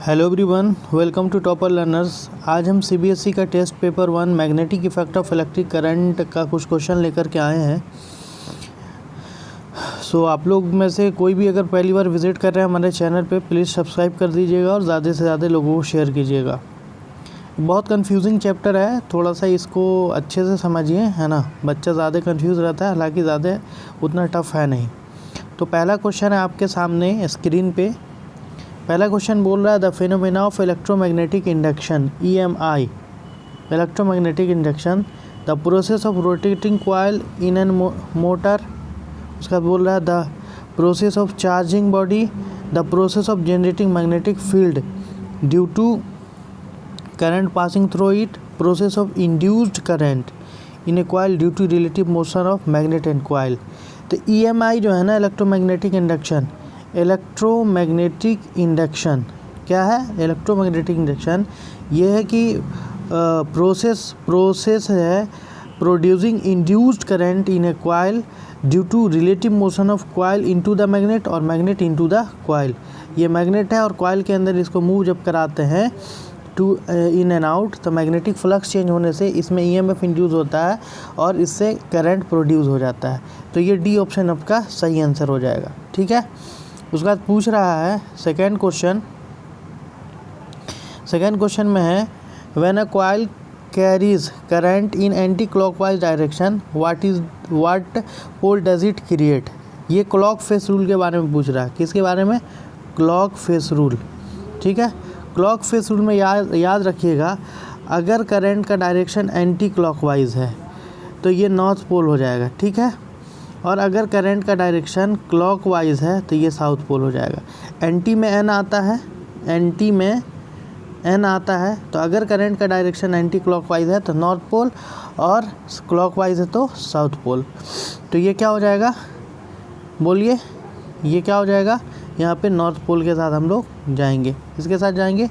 Hello everyone, welcome to topper learners. आज हम CBSE का test paper 1 magnetic effect of electric current का कुछ क्वेश्चन लेकर के आए हैं। आप लोग में से कोई भी अगर पहली बार विज़िट कर रहे हैं हमारे चैनल पे, प्लीज़ सब्सक्राइब कर दीजिएगा और ज़्यादा से ज़्यादा लोगों को शेयर कीजिएगा। बहुत कंफ्यूजिंग चैप्टर है, थोड़ा सा इसको अच्छे से समझिए, है ना। बच्चा ज़्यादा कंफ्यूज रहता है, हालांकि ज़्यादा उतना टफ है नहीं। तो पहला क्वेश्चन है आपके सामने स्क्रीन पे। पहला क्वेश्चन बोल रहा है the phenomena of electromagnetic induction EMI, electromagnetic induction, the process of rotating coil in an motor. उसका बोल रहा है the process of charging body, the process of generating magnetic field due to current passing through it, process of induced current in a coil due to relative motion of magnet and coil. तो EMI जो है ना, electromagnetic induction, electromagnetic induction क्या है? Electromagnetic induction ये है कि process है producing induced current in a coil due to relative motion of coil into the magnet और मैग्नेट इनटू द कॉइल। ये मैग्नेट है और कॉइल के अंदर इसको मूव जब कराते हैं टू इन एंड आउट, तो मैग्नेटिक फ्लक्स चेंज होने से इसमें EMF इंड्यूस होता है और इससे करंट प्रोड्यूस हो जाता है। तो ये डी ऑप्शन आपका सही आंसर हो जाएगा, ठीक है। उसके बाद पूछ रहा है सेकेंड क्वेश्चन में है when a coil carries current in anti clockwise direction what pole does it create. ये क्लॉक फेस रूल के बारे में पूछ रहा है। किसके बारे में? क्लॉक फेस रूल, ठीक है। क्लॉक फेस रूल में याद रखिएगा, अगर करंट का डायरेक्शन एंटी क्लॉकवाइज है तो ये नॉर्थ पोल हो जाएगा, ठीक है। और अगर करंट का डायरेक्शन क्लॉकवाइज है तो ये साउथ पोल हो जाएगा। एंटी में N आता है, तो अगर करंट का डायरेक्शन एंटी क्लॉकवाइज है तो नॉर्थ पोल और क्लॉकवाइज है तो साउथ पोल। तो ये क्या हो जाएगा? बोलिए, ये क्या हो जाएगा? यहाँ पे नॉर्थ पोल के साथ हम लोग जाएंगे। किसके साथ जाएंगे?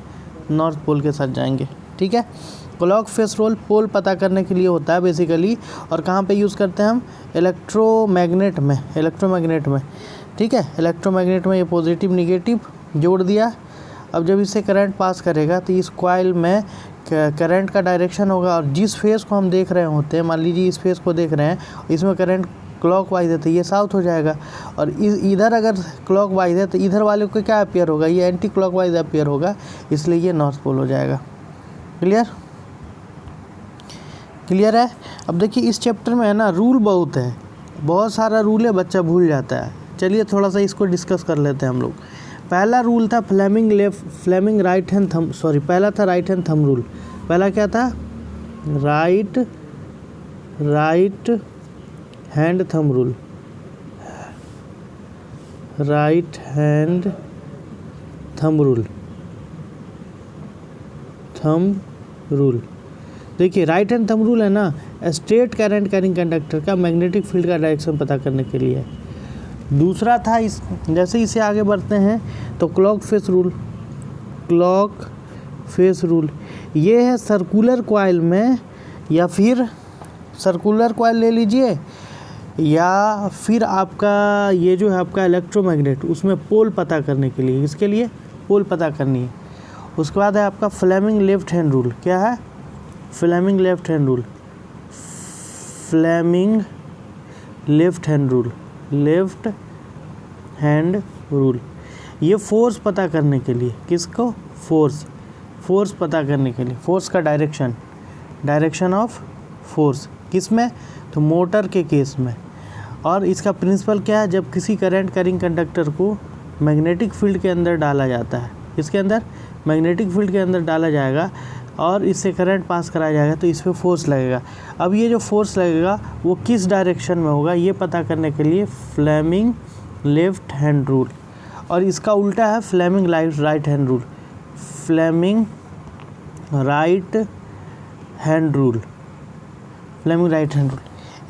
नॉर्थ पोल के साथ जाएंगे, ठीक है। क्लॉक फेस रोल पोल पता करने के लिए होता है बेसिकली, और कहाँ पे यूज़ करते हैं हम? इलेक्ट्रोमैग्नेट में, ठीक है। इलेक्ट्रोमैग्नेट में ये पॉजिटिव निगेटिव जोड़ दिया। अब जब इससे करंट पास करेगा तो इस कॉइल में करंट का डायरेक्शन होगा, और जिस फेस को हम देख रहे होते हैं, मान लीजिए इस फेस को देख रहे हैं, इसमें करंट क्लॉकवाइज है तो ये साउथ हो जाएगा, और इधर अगर क्लॉकवाइज है तो इधर वाले को क्या अपीयर होगा? ये एंटी क्लॉकवाइज अपीयर होगा, इसलिए ये नॉर्थ पोल हो जाएगा। क्लियर है। अब देखिए इस चैप्टर में है ना, रूल बहुत सारा रूल है, बच्चा भूल जाता है। चलिए थोड़ा सा इसको डिस्कस कर लेते हैं हम लोग। पहला रूल था Fleming right hand thumb rule. पहला क्या था? Right hand thumb rule. देखिए राइट हैंड थंब रूल है ना, स्ट्रेट करंट कैरिंग कंडक्टर का मैग्नेटिक फील्ड का डायरेक्शन पता करने के लिए है। दूसरा था जैसे इसे आगे बढ़ते हैं तो क्लॉक फेस रूल ये है सर्कुलर कॉइल में, या फिर सर्कुलर कॉइल ले लीजिए, या फिर आपका ये जो है आपका इलेक्ट्रोमैग्नेट, उसमें पोल पता करने के लिए, इसके लिए पोल पता करनी है। उसके बाद है आपका फ्लेमिंग लेफ्ट हैंड रूल। क्या है? Fleming left hand rule. ये फोर्स पता करने के लिए, किसको? फोर्स पता करने के लिए, फोर्स का डायरेक्शन ऑफ फोर्स किसमें? तो मोटर के केस में। और इसका प्रिंसिपल क्या है? जब किसी करंट कैरिंग कंडक्टर को मैग्नेटिक फील्ड के अंदर डाला जाता है, इसके अंदर मैग्नेटिक फील्ड के अंदर डाला जाएगा और इससे करंट पास कराया जाएगा तो इस पर फोर्स लगेगा। अब ये जो फोर्स लगेगा वो किस डायरेक्शन में होगा, ये पता करने के लिए फ्लेमिंग लेफ्ट हैंड रूल। और इसका उल्टा है फ्लेमिंग राइट हैंड रूल।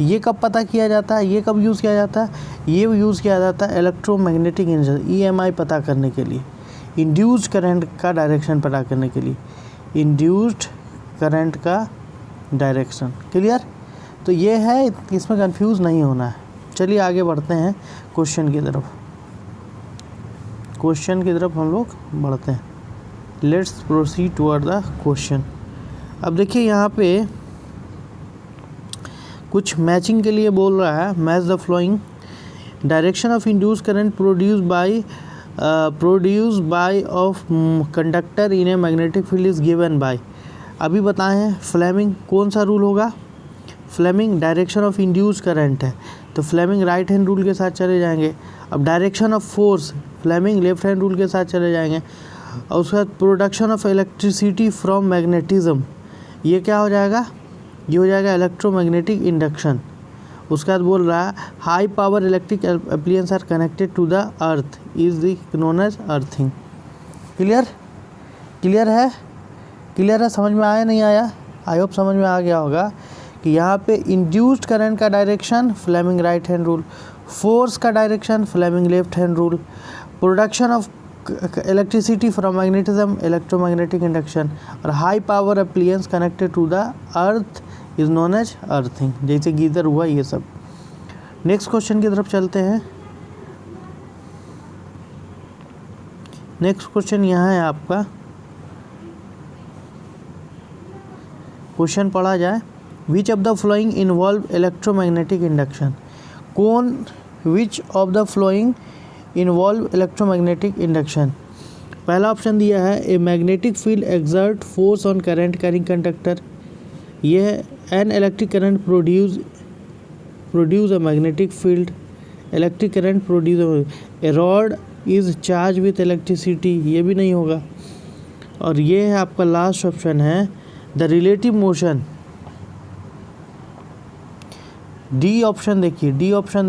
ये कब पता किया जाता है? ये कब यूज़ किया जाता है? ये यूज़ किया जाता है इलेक्ट्रोमैग्नेटिक इंडक्शन EMI पता करने के लिए, इंड्यूस्ड करंट का डायरेक्शन पता करने के लिए, इंड्यूस्ड करंट का डायरेक्शन। क्लियर? तो ये है, इसमें कंफ्यूज नहीं होना है। चलिए आगे बढ़ते हैं क्वेश्चन की तरफ हम लोग बढ़ते हैं। Let's proceed toward the question. अब देखिए यहाँ पे कुछ मैचिंग के लिए बोल रहा है, match the flowing direction of induce current produce by of conductor in a magnetic field is given by. अभी बताएं फ्लेमिंग कौन सा रूल होगा, Fleming direction of induce current है तो फ्लेमिंग राइट हैंड रूल के साथ चले जाएंगे। अब direction of force Fleming left hand rule के साथ चले जाएंगे। और उसके बाद production of electricity from magnetism, ये क्या हो जाएगा, ये हो जाएगा इलेक्ट्रोमैग्नेटिक इंडक्शन। उसके बाद बोल रहा है high power electric appliances are connected to the earth is the known as earthing. Clear है, समझ में आया नहीं आया? आई होप समझ में आ गया होगा कि यहाँ पे इंड्यूस्ड करंट का direction Fleming right hand rule, force का direction Fleming left hand rule, production of electricity from magnetism electromagnetic induction, और high power appliances connected to the earth is known as earthing, जैसे geyser हुआ ये सब। Next question की तरफ चलते हैं। नेक्स्ट क्वेश्चन यहाँ है आपका, क्वेश्चन पढ़ा जाए, which of the flowing involve electromagnetic induction, which of the flowing involve electromagnetic induction. पहला ऑप्शन दिया है ए magnetic field exert force on current carrying conductor, ये है an electric current produce a magnetic field, electric current produce a rod is charge with electricity, ये भी नहीं होगा। और ये है आपका लास्ट ऑप्शन है the relative motion, D option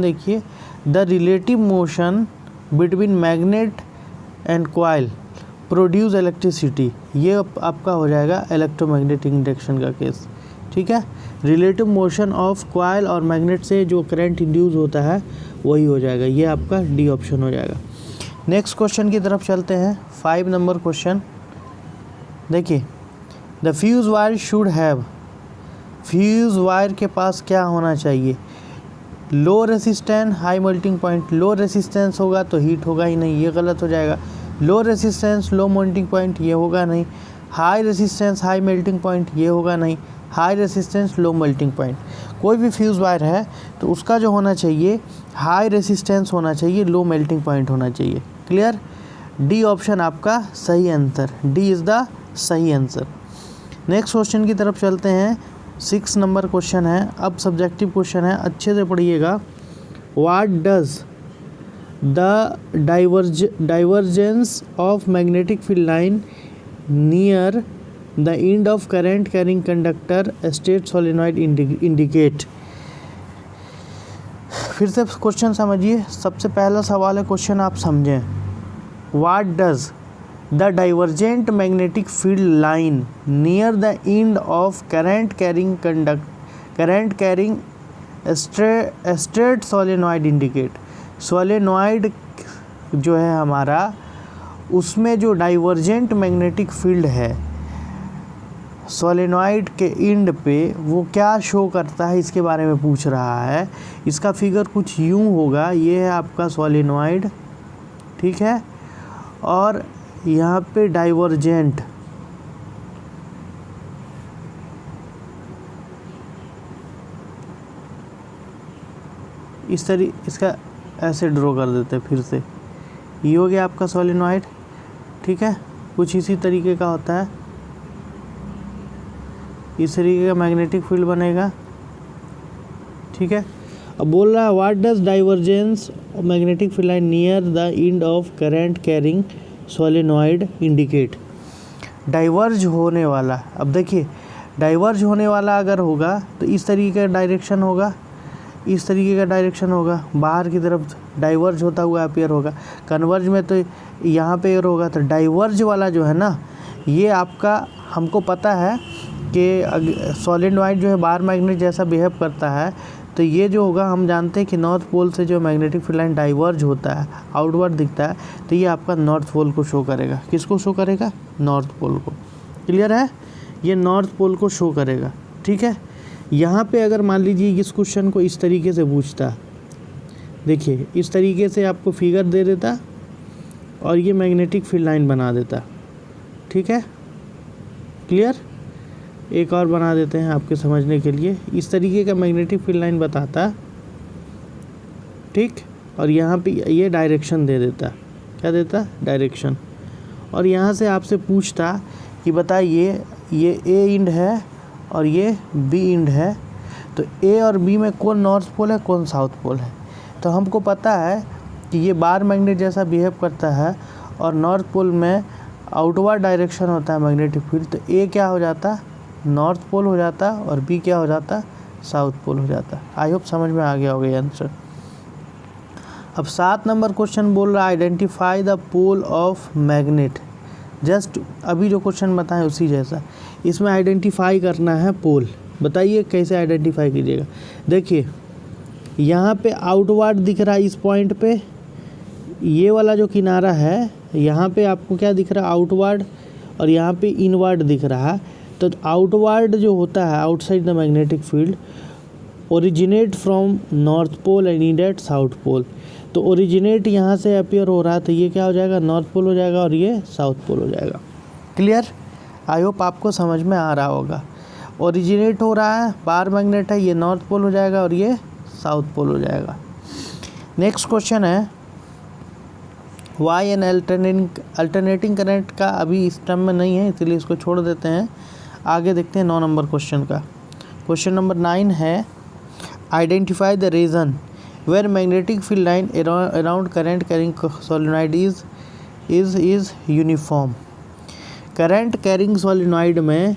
देखिए the relative motion between magnet and coil produce electricity, ये आपका हो जाएगा इलेक्ट्रोमैग्नेटिक इंडक्शन का केस। ठीक है, रिलेटिव मोशन ऑफ कॉइल और मैग्नेट से जो करंट इंड्यूस होता है वही हो जाएगा, ये आपका डी ऑप्शन हो जाएगा। नेक्स्ट क्वेश्चन की तरफ चलते हैं, 5 नंबर क्वेश्चन देखिए, the fuse wire should have, fuse wire के पास क्या होना चाहिए, लो रेसिस्टेंस हाई मेल्टिंग पॉइंट, लो रेसिस्टेंस होगा तो हीट होगा ही नहीं, ये गलत हो जाएगा। लो रेसिस्टेंस लो मेल्टिंग पॉइंट, ये होगा नहीं। High resistance high melting point, ये होगा नहीं। High resistance low melting point, कोई भी फ्यूज़ वायर है तो उसका जो होना चाहिए हाई रेसिस्टेंस होना चाहिए, लो मेल्टिंग पॉइंट होना चाहिए। क्लियर, डी ऑप्शन आपका सही आंसर, डी इज़ द सही आंसर। नेक्स्ट क्वेश्चन की तरफ चलते हैं, 6 नंबर क्वेश्चन है, अब सब्जेक्टिव क्वेश्चन है, अच्छे से पढ़िएगा। What does the divergence of magnetic field line near the end of current carrying conductor state solenoid indicate. फिर से क्वेश्चन समझिए, सबसे पहला सवाल है, क्वेश्चन आप समझें। What does the divergent magnetic field line near the end of current carrying straight solenoid indicate. Solenoid जो है हमारा, उसमें जो डाइवर्जेंट मैग्नेटिक फील्ड है सोलेनॉइड के एंड पे, वो क्या शो करता है इसके बारे में पूछ रहा है। इसका फिगर कुछ यूं होगा, ये है आपका सोलेनॉइड, ठीक है, और यहाँ पे डाइवर्जेंट, इस तरीके, इसका ऐसे ड्रॉ कर देते हैं फिर से, ये हो गया आपका सोलेनॉइड, ठीक है, कुछ इसी तरीके का होता है, इस तरीके का मैग्नेटिक फील्ड बनेगा, ठीक है। अब बोल रहा है what does divergence of magnetic field line near the end of current carrying solenoid indicate. Diverge होने वाला, अब देखिए डाइवर्ज होने वाला अगर होगा तो इस तरीके का डायरेक्शन होगा, इस तरीके का डायरेक्शन होगा, बाहर की तरफ डाइवर्ज होता हुआ अपीयर होगा। कन्वर्ज में तो यहाँ पे एयर होगा, तो डाइवर्ज वाला जो है ना, ये आपका हमको पता है कि सोलेनॉइड जो है बाहर मैग्नेट जैसा बिहेव करता है, तो ये जो होगा हम जानते हैं कि नॉर्थ पोल से जो मैग्नेटिक फील्ड लाइन डाइवर्ज होता है, आउटवर्ड दिखता है, तो ये आपका नॉर्थ पोल को शो करेगा। किसको शो करेगा? नॉर्थ पोल को। क्लियर है, ये नॉर्थ पोल को शो करेगा, ठीक है। यहाँ पे अगर मान लीजिए इस क्वेश्चन को इस तरीके से पूछता, देखिए इस तरीके से आपको फिगर दे देता और ये मैग्नेटिक फील्ड लाइन बना देता, ठीक है, क्लियर। एक और बना देते हैं आपके समझने के लिए। इस तरीके का मैग्नेटिक फील्ड लाइन बताता, ठीक, और यहाँ पे ये डायरेक्शन दे देता, क्या देता, डायरेक्शन। और यहाँ से आपसे पूछता कि बताइए ये ए इंड है और ये बी इंड है, तो ए और बी में कौन नॉर्थ पोल है, कौन साउथ पोल है। तो हमको पता है कि ये बार मैग्नेट जैसा बिहेव करता है और नॉर्थ पोल में आउटवर्ड डायरेक्शन होता है मैग्नेटिक फील्ड, तो ए क्या हो जाता, नॉर्थ पोल हो जाता और बी क्या हो जाता, साउथ पोल हो जाता। आई होप समझ में आ गया होगा ये आंसर। अब 7 नंबर क्वेश्चन बोल रहा है identify the pole of magnet. Just अभी जो क्वेश्चन बताएं उसी जैसा, इसमें आइडेंटिफाई करना है पोल। बताइए कैसे आइडेंटिफाई कीजिएगा। देखिए यहाँ पे आउटवर्ड दिख रहा है, इस पॉइंट पे ये वाला जो किनारा है यहाँ पे आपको क्या दिख रहा है, आउटवर्ड, और यहाँ पे इनवर्ड दिख रहा है। तो आउटवर्ड जो होता है outside the magnetic field originate from north pole and end at south pole. तो ओरिजिनेट यहाँ से अपीयर हो रहा है, तो ये क्या हो जाएगा, नॉर्थ पोल हो जाएगा और ये साउथ पोल हो जाएगा। क्लियर, आई होप आपको समझ में आ रहा होगा। ओरिजिनेट हो रहा है, बार मैग्नेट है, ये नॉर्थ पोल हो जाएगा और ये साउथ पोल हो जाएगा। नेक्स्ट क्वेश्चन है वाई एन अल्टरनेटिंग करंट का अभी इस टर्म में नहीं है, इसलिए इसको छोड़ देते हैं। आगे देखते हैं 9 नंबर क्वेश्चन का। क्वेश्चन नंबर 9 है identify the region where magnetic field line around current carrying solenoid is uniform. Current carrying solenoid में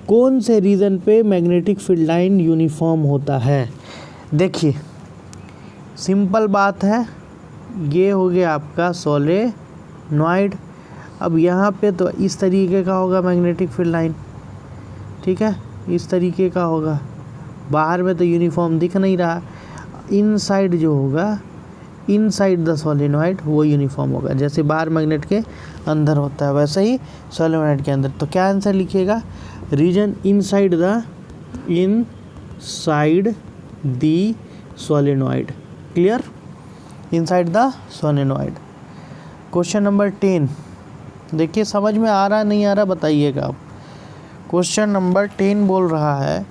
कौन से रीजन पे मैग्नेटिक फील्ड लाइन यूनिफॉर्म होता है। देखिए सिंपल बात है, ये हो गया आपका सोलेनोइड। अब यहाँ पे तो इस तरीके का होगा मैग्नेटिक फील्ड लाइन, ठीक है, इस तरीके का होगा। बाहर में तो यूनिफॉर्म दिख नहीं रहा, इनसाइड जो होगा, इनसाइड द सोलेनोइड वो यूनिफॉर्म होगा। जैसे बाहर मैग्नेट के अंदर होता है वैसे ही सोलेनोइड के अंदर। तो क्या आंसर लिखिएगा, region inside the solenoid. Clear, inside the solenoid. Question number 10 देखिए, समझ में आ रहा नहीं आ रहा बताइएगा आप। क्वेश्चन नंबर 10 बोल रहा है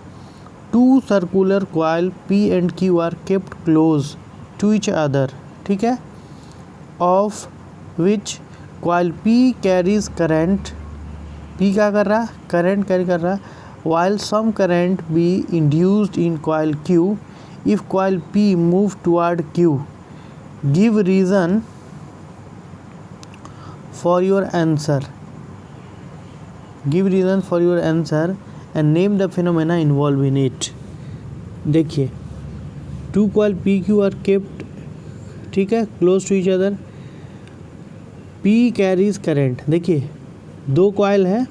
two circular coil P and Q are kept close to each other, ठीक है, of which coil P carries current, P क्या कर रहा, करंट कैरी कर रहा, while some current be induced in coil Q if coil P move toward Q. Give reason for your answer. Give reason for your answer and name the phenomena involved in it. देखिए two coil P Q are kept, ठीक है, close to each other. P carries current. देखिए दो coil है,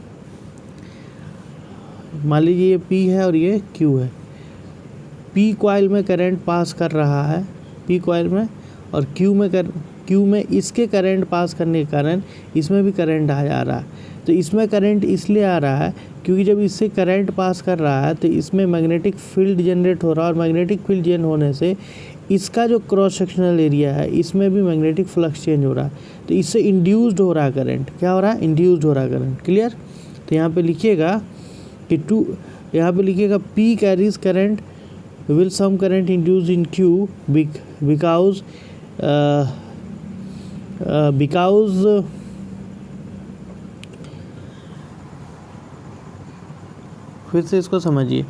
मान लीजिए ये P है और ये Q है। P कॉइल में करंट पास कर रहा है, P कॉइल में, और Q में इसके करंट पास करने के कारण इसमें भी करंट आ जा रहा है। तो इसमें करंट इसलिए आ रहा है क्योंकि जब इससे करंट पास कर रहा है तो इसमें मैग्नेटिक फील्ड जनरेट हो रहा है, और मैग्नेटिक फील्ड जनरेट होने से इसका जो क्रॉस सेक्शनल एरिया है इसमें भी मैग्नेटिक फ्लक्स चेंज हो रहा है। तो इससे इंड्यूस्ड हो रहा है करंट, क्या हो रहा है, इंड्यूस्ड हो रहा है करंट। क्लियर, तो यहाँ पे लिखिएगा कि यहाँ पे लिखिएगा P carries current will some current induced in Q because फिर से इसको समझिए।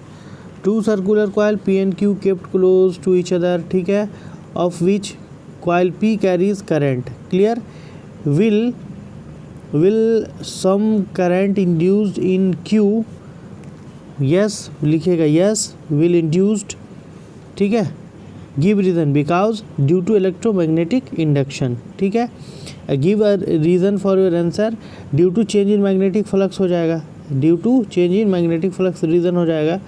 Two circular coil P and Q kept close to each other, ठीक है, of which coil P carries current. Clear, will some current induced in Q, yes लिखिएगा, yes will induced, ठीक है, give reason because due to electromagnetic induction, ठीक है, give a reason for your answer, due to change in magnetic flux हो जाएगा, due to change in magnetic flux reason हो जाएगा,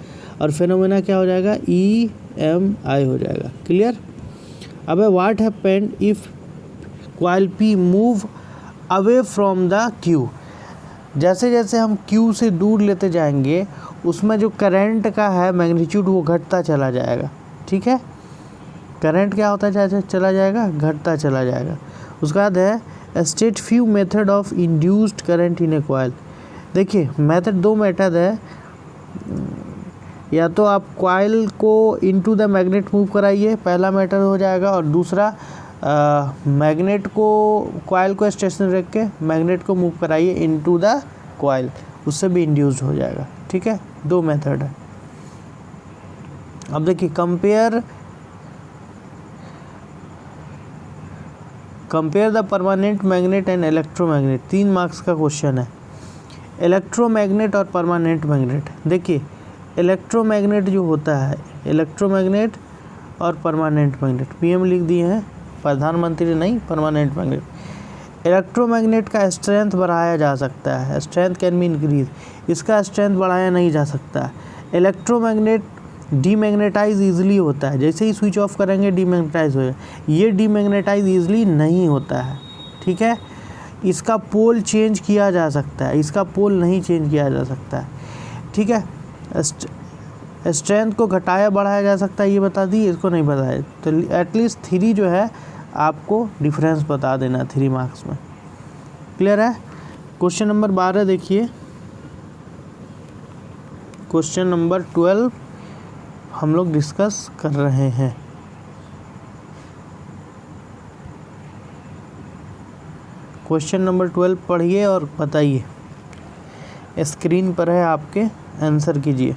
और फेनोमेना क्या हो जाएगा, EMI हो जाएगा। क्लियर। अब what happened if coil P move away from the Q। जैसे जैसे हम Q से दूर लेते जाएंगे उसमें जो करंट का है मैग्नीट्यूड वो घटता चला जाएगा, ठीक है, करंट क्या होता चला जाएगा, घटता चला जाएगा। उसके बाद है state few method of induced current in a coil. देखिए मेथड, दो मेथड है, या तो आप कॉइल को इनटू द मैग्नेट मूव कराइए, पहला मेथड हो जाएगा, और दूसरा मैग्नेट को, कॉइल को स्टेशनरी रख के मैग्नेट को मूव कराइए इनटू द कॉइल, उससे भी इंड्यूस्ड हो जाएगा। ठीक है, दो मेथड है। अब देखिए compare the permanent magnet and electromagnet, 3 marks का क्वेश्चन है। इलेक्ट्रोमैग्नेट और परमानेंट मैग्नेट, देखिए इलेक्ट्रोमैग्नेट जो होता है, इलेक्ट्रोमैग्नेट और परमानेंट मैग्नेट, पीएम लिख दिए हैं, प्रधानमंत्री नहीं, परमानेंट मैग्नेट। इलेक्ट्रोमैग्नेट का स्ट्रेंथ बढ़ाया जा सकता है, स्ट्रेंथ कैन बी इंक्रीज, इसका स्ट्रेंथ बढ़ाया नहीं जा सकता। इलेक्ट्रोमैग्नेट डीमैग्नेटाइज ईजिली होता है, जैसे ही स्विच ऑफ करेंगे डीमैग्नेटाइज हो जाएगा, ये डीमैग्नेटाइज ईजिली नहीं होता है। ठीक है, इसका पोल चेंज किया जा सकता है, इसका पोल नहीं चेंज किया जा सकता है। ठीक है, स्ट्रेंथ को घटाया बढ़ाया जा सकता है, ये बता दी, इसको नहीं बताया, तो एटलीस्ट 3 जो है आपको डिफरेंस बता देना 3 मार्क्स में। क्लियर है। क्वेश्चन नंबर 12 देखिए, क्वेश्चन नंबर 12 हम लोग डिस्कस कर रहे हैं। क्वेश्चन नंबर 12 पढ़िए और बताइए, स्क्रीन पर है आपके, आंसर कीजिए।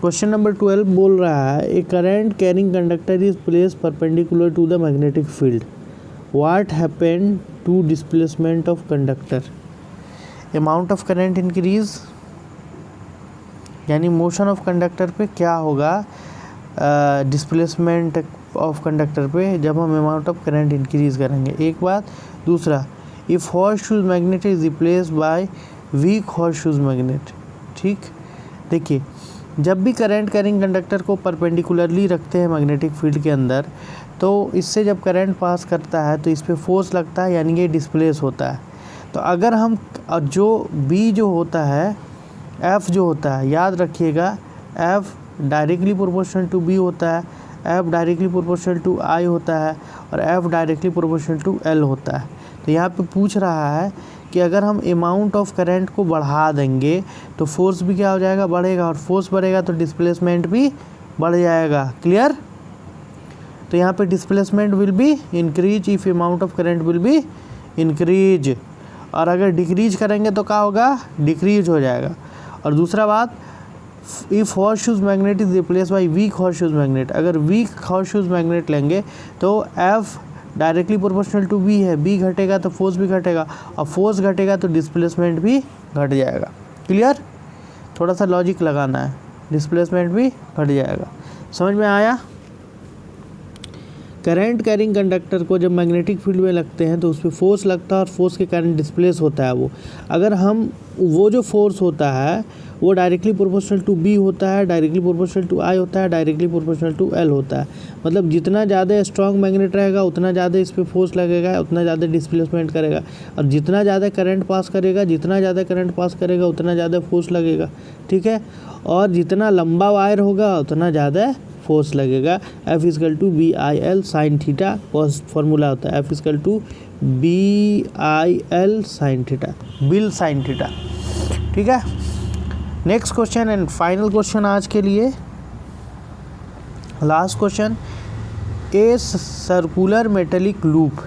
क्वेश्चन नंबर 12 बोल रहा है, a current carrying conductor is placed perpendicular to the magnetic field, what happened to displacement of conductor, amount of current increase, यानी मोशन ऑफ कंडक्टर पे क्या होगा, डिस्प्लेसमेंट ऑफ कंडक्टर पे जब हम अमाउंट ऑफ करंट इंक्रीज करेंगे, एक बात। दूसरा, if horse shoes magnet is replace by weak horse shoes magnet. ठीक, देखिए जब भी करंट कैरिंग कंडक्टर को परपेंडिकुलरली रखते हैं मैग्नेटिक फील्ड के अंदर, तो इससे जब करंट पास करता है तो इस पर फोर्स लगता है, यानी ये डिस्प्लेस होता है। तो अगर हम जो बी जो होता है, एफ़ जो होता है, याद रखिएगा F directly proportional to B होता है, F directly proportional to I होता है, और F directly proportional to L होता है। तो यहाँ पे पूछ रहा है कि अगर हम अमाउंट ऑफ करंट को बढ़ा देंगे तो फोर्स भी क्या हो जाएगा, बढ़ेगा, और फोर्स बढ़ेगा तो डिस्प्लेसमेंट भी बढ़ जाएगा। क्लियर। तो यहाँ पे displacement will be increase if amount of current will be increase, और अगर डिक्रीज करेंगे तो क्या होगा, डिक्रीज हो जाएगा। और दूसरा बात, if horse shoes magnet is replace by weak horse shoes magnet, अगर वीक हॉर्स शूज मैग्नेट लेंगे तो F directly proportional to B है, बी घटेगा तो फोर्स भी घटेगा, और फोर्स घटेगा तो डिस्प्लेसमेंट भी घट जाएगा। क्लियर। थोड़ा सा लॉजिक लगाना है, डिस्प्लेसमेंट भी घट जाएगा। समझ में आया। करंट कैरिंग कंडक्टर को जब मैग्नेटिक फील्ड में लगते हैं तो उस पर फोर्स लगता है, और फोर्स के कारण डिस्प्लेस होता है वो। अगर हम वो जो फोर्स होता है वो डायरेक्टली प्रोपोर्शनल टू बी होता है, डायरेक्टली प्रोपोर्शनल टू आई होता है, डायरेक्टली प्रोपोर्शनल टू एल होता है। मतलब जितना ज़्यादा स्ट्रॉन्ग मैग्नेट रहेगा उतना ज़्यादा इस पर फोर्स लगेगा, उतना ज़्यादा डिस्प्लेसमेंट करेगा, और जितना ज़्यादा करंट पास करेगा, जितना ज़्यादा करंट पास करेगा उतना ज़्यादा फोर्स लगेगा। ठीक है, और जितना लंबा वायर होगा उतना ज़्यादा फोर्स लगेगा। F equal to B I L sine theta, formula होता है F equal to B I L sine theta, B I L sine theta. ठीक है। Next question and final question आज के लिए, last question, a circular metallic loop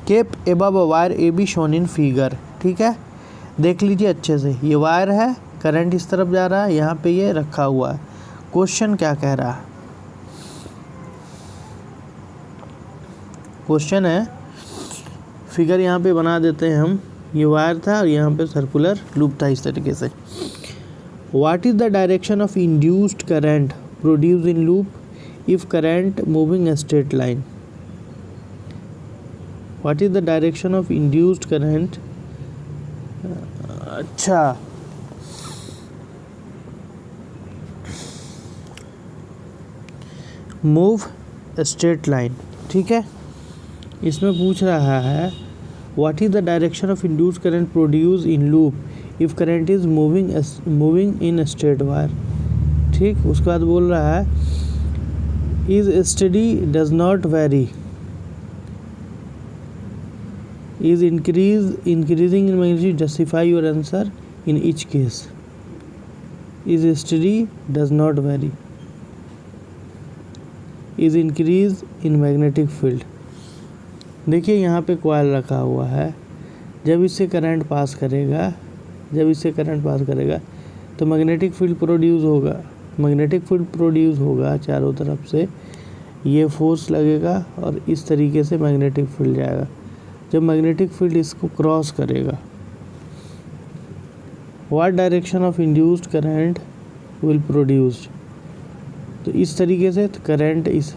kept above a wire A B shown in figure. ठीक है, देख लीजिए अच्छे से, ये वायर है, करंट इस तरफ जा रहा है, यहाँ पे ये रखा हुआ है। क्वेश्चन क्या कह रहा है, क्वेश्चन है, फिगर यहाँ पे बना देते हैं हम, ये वायर था और यहाँ पे सर्कुलर लूप था इस तरीके से। What is the direction of induced current produce in loop if current moving straight line. What is the direction of induced current, अच्छा मूव स्ट्रेट लाइन। ठीक है, इसमें पूछ रहा है what is the direction of induced current produce in loop if current is moving in straight wire. ठीक, उसके बाद बोल रहा है is study does not very, is increasing in magnitude, justify your answer in each case. Is history, does not very. Is increase in magnetic field. देखिए यहाँ पे coil रखा हुआ है, जब इससे करंट पास करेगा तो मैग्नेटिक फील्ड प्रोड्यूस होगा चारों तरफ से, ये फोर्स लगेगा और इस तरीके से मैग्नेटिक फील्ड जाएगा। जब मैग्नेटिक फील्ड इसको क्रॉस करेगा, what direction of induced current will produced, तो इस तरीके से करंट, इस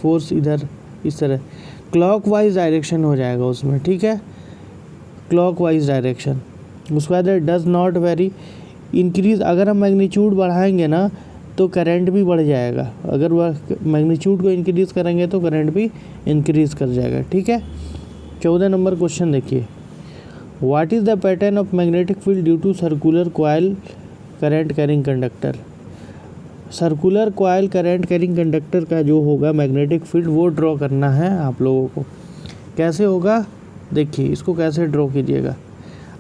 फोर्स इधर इस तरह क्लॉकवाइज डायरेक्शन हो जाएगा उसमें, ठीक है, क्लॉकवाइज डायरेक्शन। उसके बाद डज नॉट वेरी, इंक्रीज, अगर हम मैग्नीट्यूड बढ़ाएंगे ना तो करंट भी बढ़ जाएगा, अगर वह मैग्नीट्यूड को इंक्रीज करेंगे तो करंट भी इंक्रीज कर जाएगा, ठीक है। 14 नंबर क्वेश्चन देखिए, what is the pattern of magnetic field due to circular coil current carrying conductor. Circular coil current carrying conductor का जो होगा मैग्नेटिक फील्ड वो ड्रॉ करना है आप लोगों को। कैसे होगा देखिए, इसको कैसे ड्रॉ कीजिएगा,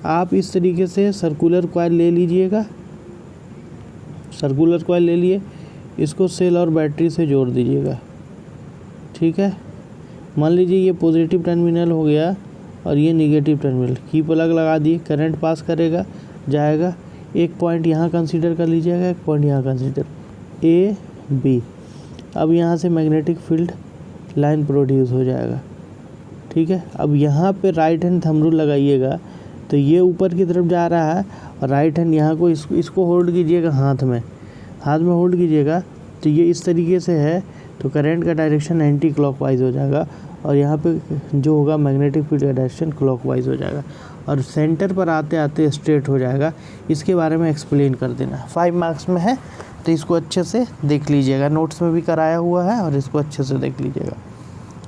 आप इस तरीके से सर्कुलर कॉइल ले लीजिएगा, सर्कुलर कॉइल ले लिए, इसको सेल और बैटरी से जोड़ दीजिएगा, ठीक है। मान लीजिए ये पॉजिटिव टर्मिनल हो गया और ये निगेटिव टर्मिनल, की प्लग लगा दिए, करंट पास करेगा, जाएगा, एक पॉइंट यहाँ कंसीडर कर लीजिएगा, एक पॉइंट यहाँ कंसीडर, ए बी। अब यहाँ से मैग्नेटिक फील्ड लाइन प्रोड्यूस हो जाएगा, ठीक है। अब यहाँ पे राइट हैंड थंब रूल लगाइएगा, तो ये ऊपर की तरफ जा रहा है और राइट हैंड यहाँ को इसको होल्ड कीजिएगा, हाथ में होल्ड कीजिएगा, तो ये इस तरीके से है, तो करंट का डायरेक्शन एंटी क्लॉकवाइज हो जाएगा और यहाँ पे जो होगा मैग्नेटिक फील्ड का डायरेक्शन क्लॉकवाइज हो जाएगा और सेंटर पर आते आते स्ट्रेट हो जाएगा। इसके बारे में एक्सप्लेन कर देना, 5 मार्क्स में है, तो इसको अच्छे से देख लीजिएगा, नोट्स में भी कराया हुआ है और इसको अच्छे से देख लीजिएगा।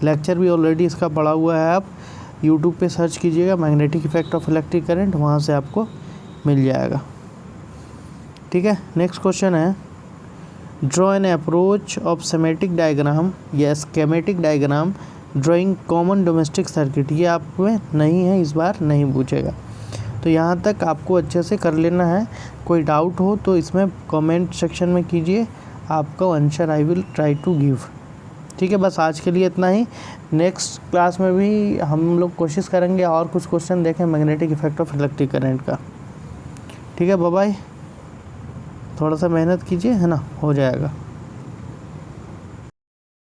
लेक्चर भी ऑलरेडी इसका पढ़ा हुआ है, आप यूट्यूब पे सर्च कीजिएगा magnetic effect of electric current, वहाँ से आपको मिल जाएगा, ठीक है। नेक्स्ट क्वेश्चन है, draw an approach of schematic diagram या schematic diagram drawing common domestic circuit. ये आप में नहीं है, इस बार नहीं पूछेगा, तो यहाँ तक आपको अच्छे से कर लेना है। कोई डाउट हो तो इसमें कमेंट सेक्शन में कीजिए, आपका answer I will try to give, ठीक है। बस आज के लिए इतना ही, नेक्स्ट क्लास में भी हम लोग कोशिश करेंगे और कुछ क्वेश्चन देखें magnetic effect of electric current का, ठीक है। बाय बाय, थोड़ा सा मेहनत कीजिए, है ना, हो जाएगा।